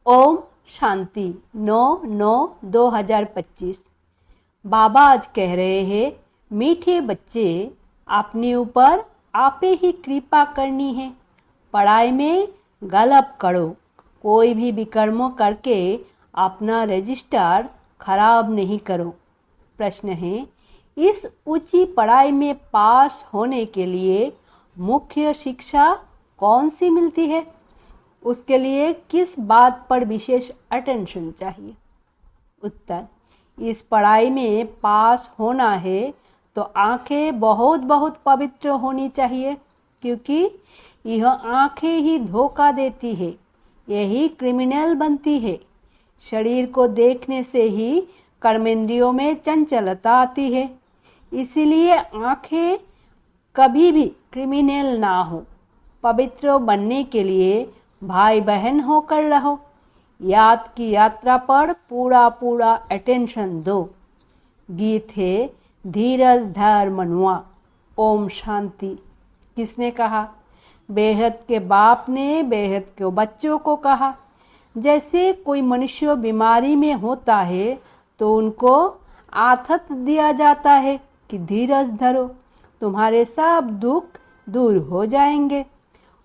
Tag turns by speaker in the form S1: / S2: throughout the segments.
S1: ओम शांति 9/9/2025। बाबा आज कह रहे हैं, मीठे बच्चे, अपने ऊपर आपे ही कृपा करनी है। पढ़ाई में गलत करो, कोई भी विकर्म करके अपना रजिस्टर खराब नहीं करो। प्रश्न है, इस ऊंची पढ़ाई में पास होने के लिए मुख्य शिक्षा कौन सी मिलती है? उसके लिए किस बात पर विशेष अटेंशन चाहिए? उत्तर, इस पढ़ाई में पास होना है तो आंखें बहुत बहुत पवित्र होनी चाहिए, क्योंकि यह आंखें ही धोखा देती है, यही क्रिमिनल बनती है। शरीर को देखने से ही कर्मेंद्रियों में चंचलता आती है, इसीलिए आंखें कभी भी क्रिमिनल ना हो। पवित्र बनने के लिए भाई बहन होकर रहो। याद की यात्रा पर पूरा पूरा अटेंशन दो। गीत है, धीरज धर मनुआ। ओम शांति। किसने कहा? बेहद के बाप ने बेहद के बच्चों को कहा। जैसे कोई मनुष्य बीमारी में होता है तो उनको आथत दिया जाता है कि धीरज धरो, तुम्हारे सब दुख दूर हो जाएंगे।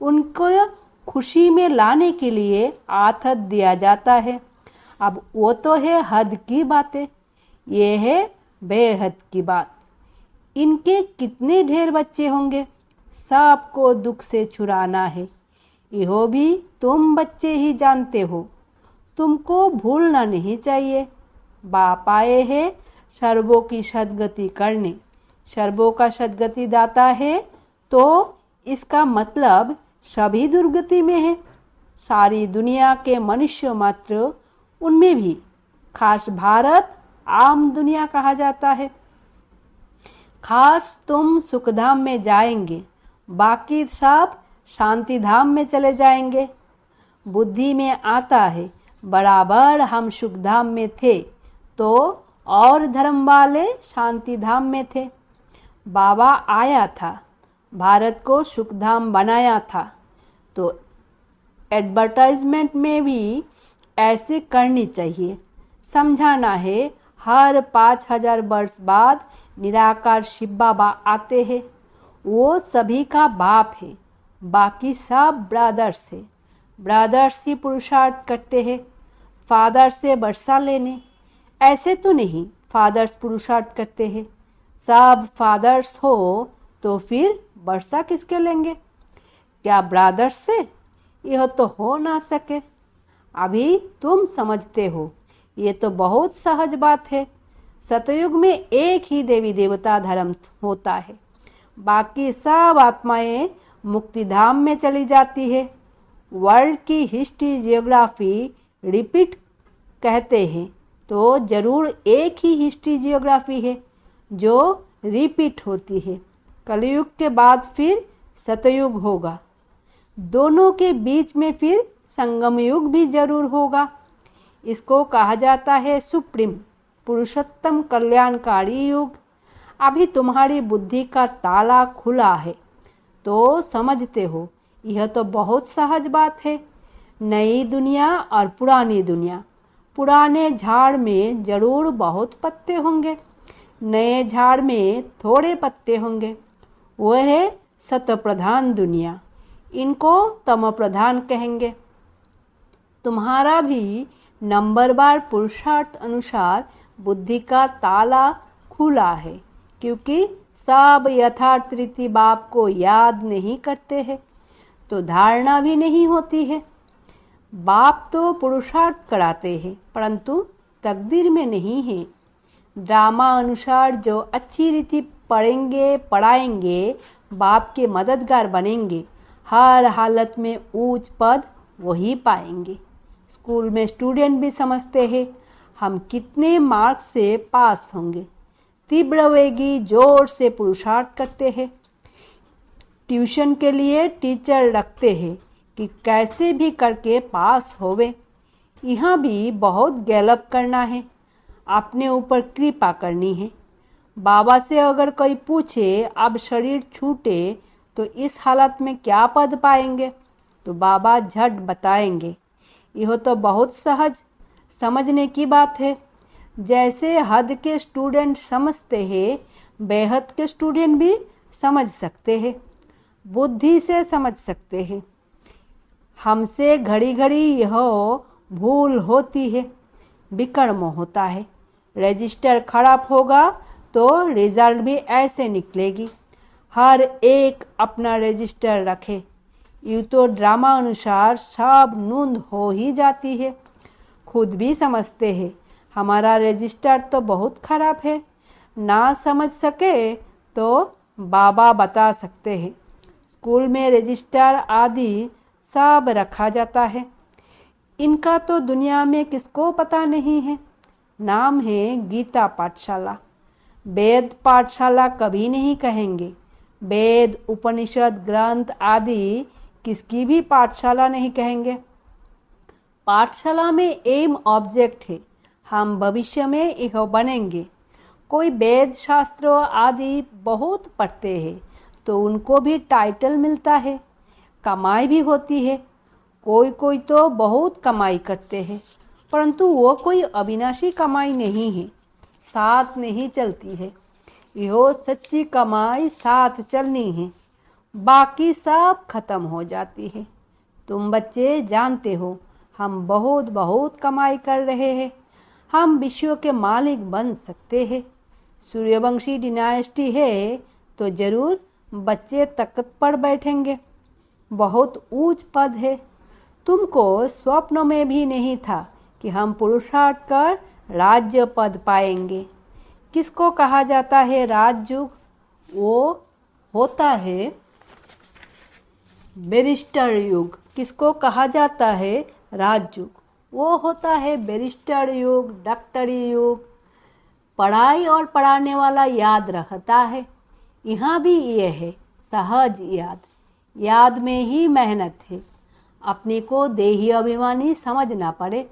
S1: उनको खुशी में लाने के लिए आथत दिया जाता है। अब वो तो है हद की बातें, ये है बेहद की बात। इनके कितने ढेर बच्चे होंगे, सबको दुख से छुड़ाना है। यहो भी तुम बच्चे ही जानते हो, तुमको भूलना नहीं चाहिए। बाप आए हैं सर्वों की सद्गति करने। सर्वों का सद्गति दाता है तो इसका मतलब सभी दुर्गति में है। सारी दुनिया के मनुष्य मात्र उनमें भी खास भारत आम दुनिया कहा जाता है। खास तुम सुखधाम में जाएंगे, बाकी सब शांति धाम में चले जाएंगे। बुद्धि में आता है बराबर हम सुखधाम में थे तो और धर्म वाले शांति धाम में थे। बाबा आया था, भारत को सुखधाम बनाया था, तो एडवर्टाइजमेंट में भी ऐसे करनी चाहिए। समझाना है, हर 5000 वर्ष बाद निराकार शिव बाबा आते हैं। वो सभी का बाप है, बाकी सब ब्रदर्स है। ब्रदर्स ही पुरुषार्थ करते हैं फादर से वर्षा लेने। ऐसे तो नहीं फादर्स पुरुषार्थ करते हैं। सब फादर्स हो तो फिर वर्षा किसके लेंगे? क्या ब्रदर्स से? यह तो हो ना सके। अभी तुम समझते हो, ये तो बहुत सहज बात है। सतयुग में एक ही देवी देवता धर्म होता है, बाकी सब आत्माएं मुक्तिधाम में चली जाती है। वर्ल्ड की हिस्ट्री जियोग्राफी रिपीट कहते हैं तो जरूर एक ही हिस्ट्री जियोग्राफी है जो रिपीट होती है। कलयुग के बाद फिर सतयुग होगा, दोनों के बीच में फिर संगम युग भी जरूर होगा। इसको कहा जाता है सुप्रीम पुरुषोत्तम कल्याणकारी युग। अभी तुम्हारी बुद्धि का ताला खुला है तो समझते हो, यह तो बहुत सहज बात है। नई दुनिया और पुरानी दुनिया। पुराने झाड़ में जरूर बहुत पत्ते होंगे, नए झाड़ में थोड़े पत्ते होंगे। वह है सत्य प्रधान दुनिया, इनको तम प्रधान कहेंगे। तुम्हारा भी नंबरवार पुरुषार्थ अनुसार बुद्धि का ताला खुला है, क्योंकि सब यथार्थ रीति बाप को याद नहीं करते हैं तो धारणा भी नहीं होती है। बाप तो पुरुषार्थ कराते हैं परंतु तकदीर में नहीं है। ड्रामा अनुसार जो अच्छी रीति पढ़ेंगे पढ़ाएंगे, बाप के मददगार बनेंगे, हर हालत में ऊंच पद वही पाएंगे। स्कूल में स्टूडेंट भी समझते हैं हम कितने मार्क्स से पास होंगे, तीव्र वेगी जोर से पुरुषार्थ करते हैं। ट्यूशन के लिए टीचर रखते हैं कि कैसे भी करके पास होवे। यहाँ भी बहुत गैलप करना है, अपने ऊपर कृपा करनी है। बाबा से अगर कोई पूछे अब शरीर छूटे तो इस हालत में क्या पद पाएंगे, तो बाबा झट बताएंगे यह तो बहुत सहज समझने की बात है। जैसे हद के स्टूडेंट समझते हैं, बेहद के स्टूडेंट भी समझ सकते हैं, बुद्धि से समझ सकते हैं। हमसे घड़ी घड़ी यह भूल होती है, विकर्म होता है। रजिस्टर खराब होगा तो रिजल्ट भी ऐसे निकलेगी। हर एक अपना रजिस्टर रखे, यूँ तो ड्रामा अनुसार सब नोंद हो ही जाती है। खुद भी समझते हैं हमारा रजिस्टर तो बहुत खराब है। ना समझ सके तो बाबा बता सकते हैं। स्कूल में रजिस्टर आदि सब रखा जाता है। इनका तो दुनिया में किसको पता नहीं है। नाम है गीता पाठशाला। वेद पाठशाला कभी नहीं कहेंगे। वेद, उपनिषद, ग्रंथ आदि किसकी भी पाठशाला नहीं कहेंगे। पाठशाला में एम ऑब्जेक्ट है, हम भविष्य में यह बनेंगे। कोई वेद शास्त्र आदि बहुत पढ़ते हैं तो उनको भी टाइटल मिलता है, कमाई भी होती है। कोई कोई तो बहुत कमाई करते हैं, परंतु वो कोई अविनाशी कमाई नहीं है, साथ नहीं चलती है। यह सच्ची कमाई साथ चलनी है, बाकी सब खत्म हो जाती है। तुम बच्चे जानते हो हम बहुत बहुत कमाई कर रहे हैं। हम विश्व के मालिक बन सकते हैं। सूर्यवंशी डिनाइस्टी है तो जरूर बच्चे तख्त पर बैठेंगे। बहुत ऊंच पद है। तुमको स्वप्न में भी नहीं था कि हम पुरुषार्थ कर राज्य पद पाएंगे। किसको कहा जाता है राजयुग? वो होता है बैरिस्टर युग। किसको कहा जाता है राजयुग? वो होता है बैरिस्टर युग, डॉक्टरी युग। पढ़ाई और पढ़ाने वाला याद रखता है। यहाँ भी ये है सहज याद। याद में ही मेहनत है। अपने को देही अभिमानी समझना पड़े।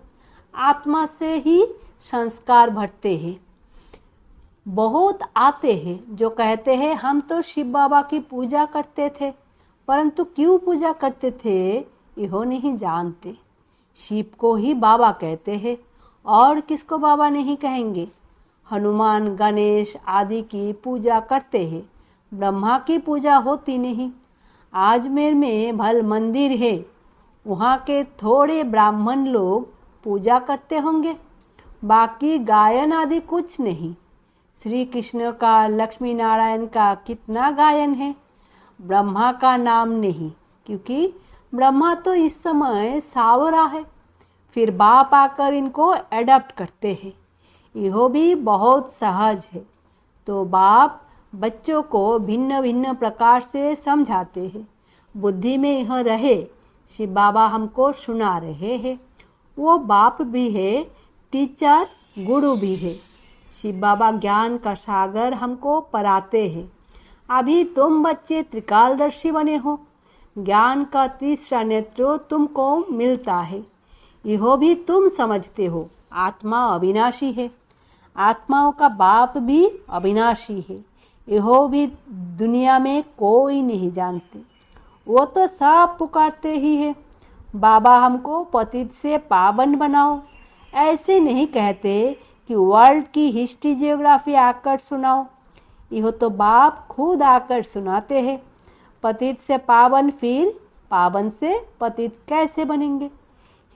S1: आत्मा से ही संस्कार भरते हैं। बहुत आते हैं जो कहते हैं हम तो शिव बाबा की पूजा करते थे, परंतु क्यों पूजा करते थे यह नहीं जानते। शिव को ही बाबा कहते हैं और किसको बाबा नहीं कहेंगे। हनुमान, गणेश आदि की पूजा करते हैं, ब्रह्मा की पूजा होती नहीं। आजमेर में भल मंदिर है, वहाँ के थोड़े ब्राह्मण लोग पूजा करते होंगे, बाकी गायन आदि कुछ नहीं। श्री कृष्ण का, लक्ष्मी नारायण का कितना गायन है, ब्रह्मा का नाम नहीं, क्योंकि ब्रह्मा तो इस समय सावरा है। फिर बाप आकर इनको एडॉप्ट करते हैं। यह भी बहुत सहज है। तो बाप बच्चों को भिन्न भिन्न प्रकार से समझाते हैं। बुद्धि में यह रहे शिव बाबा हमको सुना रहे हैं। वो बाप भी है, टीचर, गुरु भी है। शिव बाबा ज्ञान का सागर हमको पढ़ाते हैं। अभी तुम बच्चे त्रिकालदर्शी बने हो। ज्ञान का तीसरा नेत्र तुमको मिलता है। यह भी तुम समझते हो आत्मा अविनाशी है। आत्माओं का बाप भी अविनाशी है। यह भी दुनिया में कोई नहीं जानते। वो तो सब पुकारते ही है, बाबा हमको पतित से पावन बनाओ। ऐसे नहीं कहते कि वर्ल्ड की हिस्ट्री जियोग्राफी आकर सुनाओ। यह तो बाप खुद आकर सुनाते हैं। पतित से पावन, फिर पावन से पतित कैसे बनेंगे,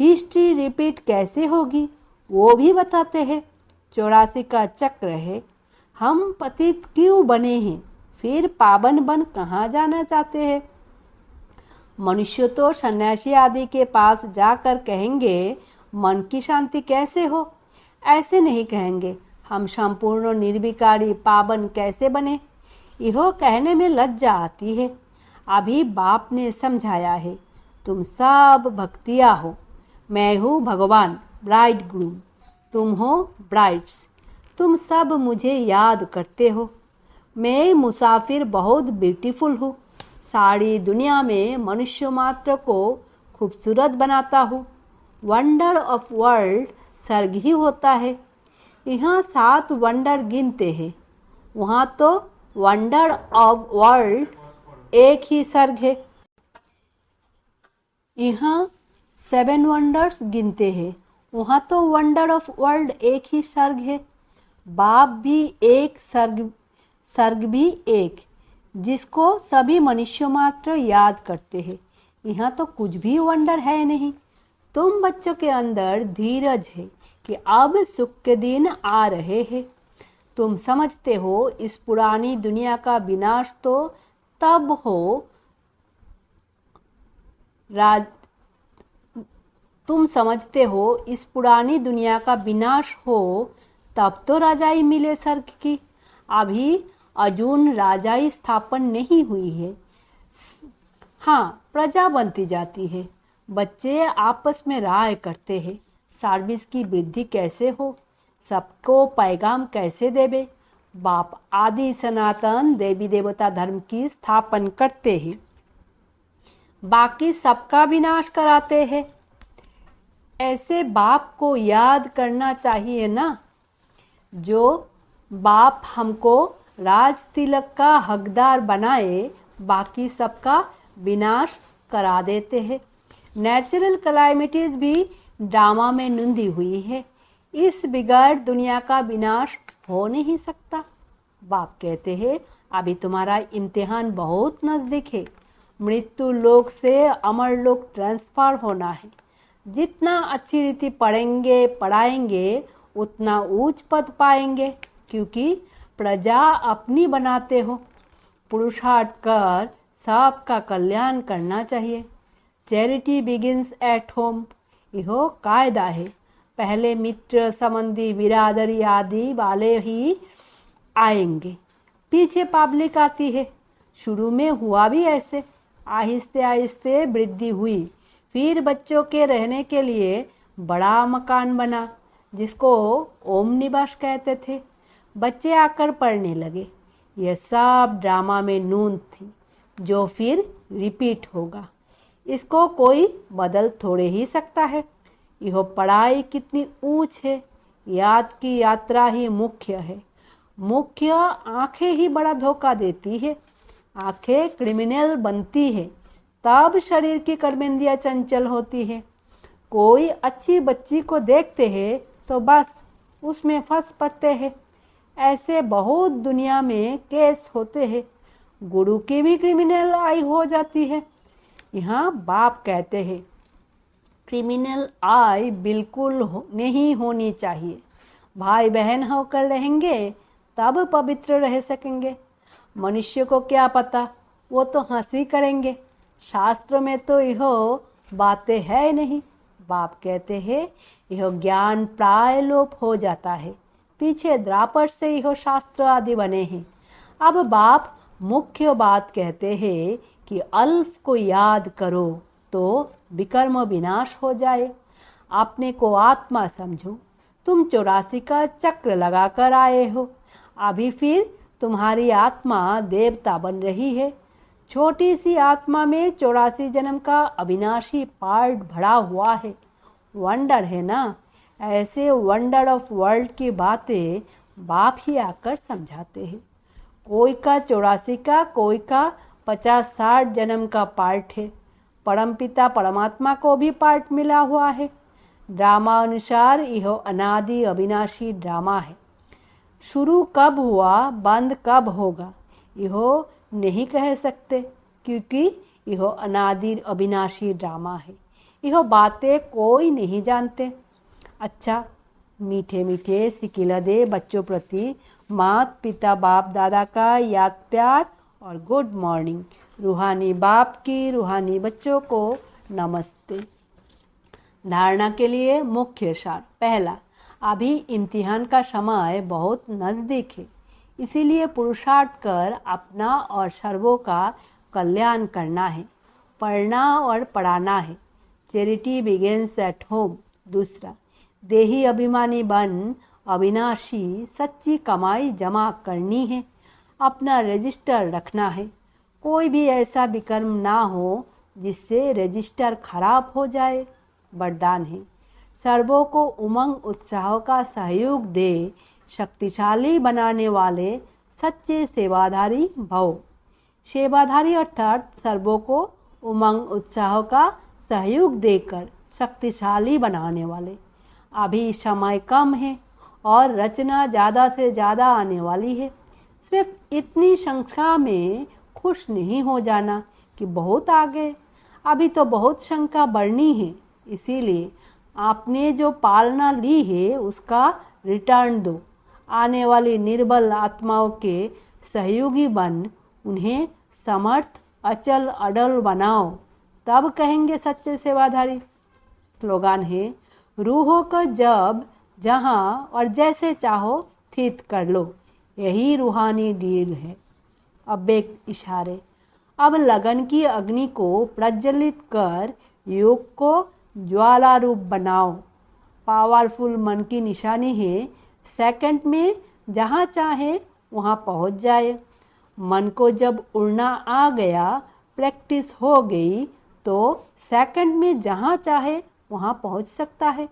S1: हिस्ट्री रिपीट कैसे होगी, वो भी बताते हैं। 84 का चक्र है। हम पतित क्यों बने हैं, फिर पावन बन कहाँ जाना चाहते हैं। मनुष्य तो सन्यासी आदि के पास जाकर कहेंगे मन की शांति कैसे हो। ऐसे नहीं कहेंगे हम संपूर्ण निर्विकारी पावन कैसे बने। यह कहने में लज्जा आती है। अभी बाप ने समझाया है, तुम सब भक्तियाँ हो। मैं हूँ भगवान ब्राइड ग्रूम, तुम हो ब्राइड्स। तुम सब मुझे याद करते हो। मैं मुसाफिर बहुत ब्यूटीफुल हूँ। सारी दुनिया में मनुष्य मात्र को खूबसूरत बनाता हूँ। वंडर ऑफ वर्ल्ड सर्ग ही होता है। यहाँ 7 वंडर गिनते हैं, वहाँ तो वंडर ऑफ वर्ल्ड एक ही सर्ग है। यहाँ 7 वंडर्स गिनते हैं, वहाँ तो वंडर ऑफ वर्ल्ड एक ही सर्ग है। बाप भी एक, सर्ग भी एक, जिसको सभी मनुष्य मात्र याद करते हैं। यहाँ तो कुछ भी वंडर है नहीं। तुम बच्चों के अंदर धीरज है कि अब सुख के दिन आ रहे हैं। तुम समझते हो इस पुरानी दुनिया का विनाश तो तब हो तुम समझते हो इस पुरानी दुनिया का विनाश हो तब तो राजाई मिले स्वर्ग की। अभी अजून राजाई स्थापन नहीं हुई है। हाँ, प्रजा बनती जाती है। बच्चे आपस में राय करते हैं सर्विस की वृद्धि कैसे हो, सबको पैगाम कैसे देवे। बाप आदि सनातन देवी देवता धर्म की स्थापन करते हैं, बाकी सबका विनाश कराते हैं। ऐसे बाप को याद करना चाहिए ना। जो बाप हमको राज तिलक का हकदार बनाए, बाकी सबका विनाश करा देते हैं। नेचुरल कैलामिटीज भी ड्रामा में नूंदी हुई है। इस बिगड़ दुनिया का विनाश हो नहीं सकता। बाप कहते हैं अभी तुम्हारा इम्तिहान बहुत नज़दीक है। मृत्यु लोक से अमर लोक ट्रांसफर होना है। जितना अच्छी रीति पढ़ेंगे पढ़ाएंगे उतना ऊंच पद पाएंगे, क्योंकि प्रजा अपनी बनाते हो। पुरुषार्थ कर सबका कल्याण करना चाहिए। चैरिटी बिगिंस एट होम, यह कायदा है। पहले मित्र संबंधी बिरादरी आदि वाले ही आएंगे, पीछे पब्लिक आती है। शुरू में हुआ भी ऐसे, आहिस्ते आहिस्ते वृद्धि हुई। फिर बच्चों के रहने के लिए बड़ा मकान बना, जिसको ओम निवास कहते थे। बच्चे आकर पढ़ने लगे। यह सब ड्रामा में नून थी, जो फिर रिपीट होगा। इसको कोई बदल थोड़े ही सकता है। यह पढ़ाई कितनी ऊंच है, याद की यात्रा ही मुख्य है। मुख्य आंखें ही बड़ा धोखा देती है। आंखें क्रिमिनल बनती है, तब शरीर की कर्मेंद्रियां चंचल होती है। कोई अच्छी बच्ची को देखते हैं तो बस उसमें फंस पड़ते हैं। ऐसे बहुत दुनिया में केस होते हैं। गुरु की भी क्रिमिनल आई हो जाती है। यहाँ बाप कहते हैं क्रिमिनल आई बिल्कुल नहीं होनी चाहिए। भाई बहन होकर रहेंगे तब पवित्र रह सकेंगे। मनुष्य को क्या पता, वो तो हंसी करेंगे। शास्त्र में तो यह बातें है नहीं। बाप कहते हैं यह ज्ञान प्राय लोप हो जाता है। पीछे द्वापर से यह शास्त्र आदि बने हैं। अब बाप मुख्य बात कहते हैं कि अल्फ को याद करो तो विकर्म विनाश हो जाए। अपने को आत्मा समझो। तुम 84 का चक्र लगाकर आए हो। अभी फिर तुम्हारी आत्मा देवता बन रही है। छोटी सी आत्मा में 84 जन्म का अविनाशी पार्ट भरा हुआ है। वंडर है ना। ऐसे वंडर ऑफ वर्ल्ड की बातें बाप ही आकर समझाते हैं। कोई का 84 का, कोई का 50-60 जन्म का पार्ट है। परमपिता परमात्मा को भी पार्ट मिला हुआ है। ड्रामा अनुसार यह अनादि अविनाशी ड्रामा है। शुरू कब हुआ, बंद कब होगा, यह नहीं कह सकते, क्योंकि यह अनादि अविनाशी ड्रामा है। यह बातें कोई नहीं जानते। अच्छा, मीठे मीठे सिकिला दे बच्चों प्रति मात पिता बाप दादा का याद प्यार और गुड मॉर्निंग। रूहानी बाप की रूहानी बच्चों को नमस्ते। धारणा के लिए मुख्य सार। पहला, अभी इम्तिहान का समय बहुत नज़दीक है, इसीलिए पुरुषार्थ कर अपना और सर्वों का कल्याण करना है, पढ़ना और पढ़ाना है। Charity begins at home. दूसरा, देही अभिमानी बन अविनाशी सच्ची कमाई जमा करनी है, अपना रजिस्टर रखना है। कोई भी ऐसा विकर्म ना हो जिससे रजिस्टर खराब हो जाए। वरदान है, सर्वों को उमंग उत्साह का सहयोग दे शक्तिशाली बनाने वाले सच्चे सेवाधारी भव। सेवाधारी अर्थात सर्वों को उमंग उत्साह का सहयोग देकर शक्तिशाली बनाने वाले। अभी समय कम है और रचना ज़्यादा से ज़्यादा आने वाली है। सिर्फ इतनी संख्या में खुश नहीं हो जाना कि बहुत आगे, अभी तो बहुत संख्या बढ़नी है। इसीलिए आपने जो पालना ली है उसका रिटर्न दो। आने वाली निर्बल आत्माओं के सहयोगी बन उन्हें समर्थ अचल अडल बनाओ, तब कहेंगे सच्चे सेवाधारी। स्लोगान है, रूहों को जब जहाँ और जैसे चाहो स्थित कर लो, यही रूहानी डील है। अब एक इशारे, अब लगन की अग्नि को प्रज्वलित कर योग को ज्वाला रूप बनाओ। पावरफुल मन की निशानी है, सेकंड में जहाँ चाहे वहाँ पहुँच जाए। मन को जब उड़ना आ गया, प्रैक्टिस हो गई, तो सेकंड में जहाँ चाहे वहाँ पहुँच सकता है।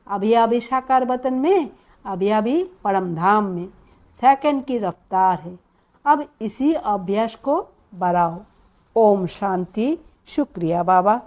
S1: अभी अभी साकार वतन में, अभी अभी परम धाम में सेकंड की रफ्तार है। अब इसी अभ्यास को बढ़ाओ। ओम शांति। शुक्रिया बाबा।